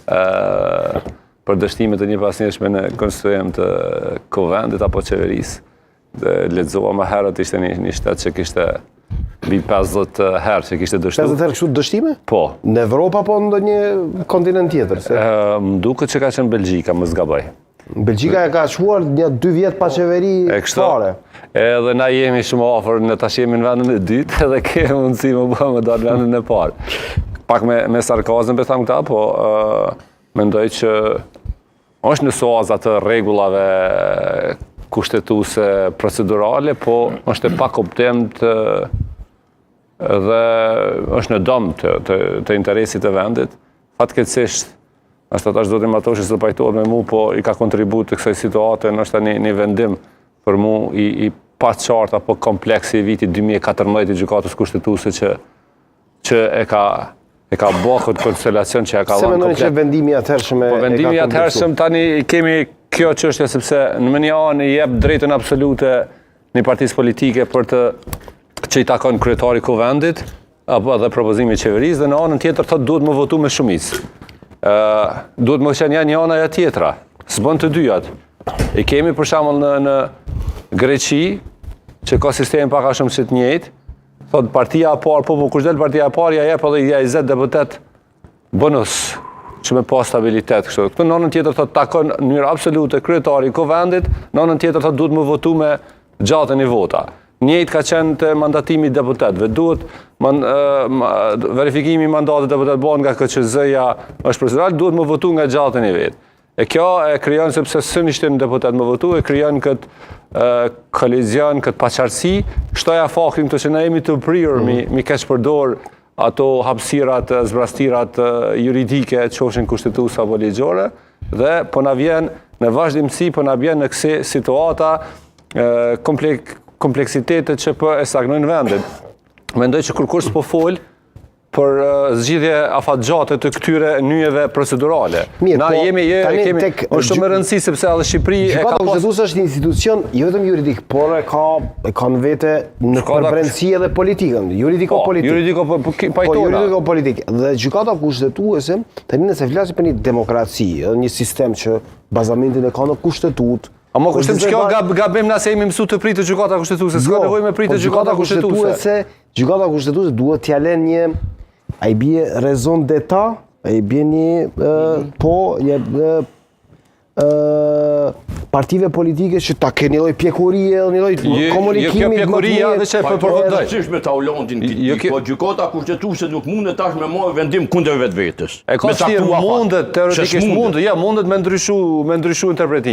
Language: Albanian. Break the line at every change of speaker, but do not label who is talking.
për dështimet e një pasnjëshme në konstituim të kuvendit apo qeverisë. Lexova më herët ishte një shtet që kishte mbi 50 herë që kishte dështuar.
50 herë kështu dështime?
Po.
Në Evropë apo në ndonjë kontinent tjetër?
Më duket që ka qenë Belgjika, mos gaboj.
Belgjika e ka shuar 2 vjet pa qeveri fare.
Edhe na jemi shumë afër, ne tash jemi në vendin e dytë edhe kemi mundësi më dalë në vendin e parë. Pak me sarkazëm për tham këta, po mendoj që është në soaza të rregullave kushtetuese procedurale, po është e pakuptim dhe është në dëm të interesit të vendit. Fatkeqësisht, është ata çdo dimatoshi që pajtohet me mu, po i ka kontribuar të kësaj situate, është një vendim për mu i paqartë apo kompleksi i vitit 2014 i gjykatës kushtetuese që e ka bërë këtë konstelacion që e ka
Se mendoni që vendimi i atëhershëm
Po vendimi i atëhershëm tani kemi kjo çështje sepse në një anë i jep drejtën absolute një partisë politike për që i takon kryetari kuvendit apo edhe propozimi i qeverisë dhe në anën tjetër thotë duhet më votu me shumicë. Duhet më qenë një ana ja tjetra. S'bën të dyjat. I kemi për shembull në Greqi që ka sistem pak a shumë si të njëjtë. Thotë partia e parë, po kush del partia e parë ja jep edhe ja 20 deputet bonus që me pas stabilitet kështu. Këtu në anën tjetër thotë takon në mënyrë absolute kryetari i kuvendit, në anën tjetër thotë duhet më votu me gjatën e vota. Njëjtë ka qenë të mandatimi i deputetëve. Duhet verifikimi i mandatit deputet bëhet nga KQZ-ja është procedural, duhet më votu nga gjatën e vet. E kjo e krijon sepse s'në ishte deputet më votu, e krijon këtë kolizion, këtë paqartësi, shtoja faktin këto që ne jemi të prirur mi keq përdor ato hapësirat, zbrastirat juridike, qofshin kushtetuese apo ligjore, dhe po na vjen në vazhdimsi, po na vjen në kësi situata kompleksitetet që po e stagnojnë vendin. Mendoj që kur kush po fol për zgjidhje afatgjate të këtyre nyjeve procedurale. Na kemi është shumë e rëndësishme sepse edhe Shqipëria e ka
Gjykata kushtetuese është një institucion jo vetëm juridik, por e ka në vete në përbrendësi edhe politikën, juridiko-politik. Dhe gjykata kushtetuese tani nëse flasim për një demokraci, një sistem që bazamentin e ka në kushtetutë.
Ama kushtem që kjo gabim nëse jemi mësu të pritë gjykata kushtetuese, s'ka nevojë me pritë gjykata kushtetuese.
Gjykata kushtetuese duhet t'ia lënë një ai bie raison d'état, ai bie partive politike që ta kenë një lloj pjekurie, një lloj komunikimi.
Jo pjekuria, veç e përfundoj.
Me ta ulondin kritik, po gjykata kushtetuese nuk mundet tash me marrë vendim kundër vetvetes.
E ka vështirë, mundet, teoretikisht mundet, ja mundet me ndryshu interpretim.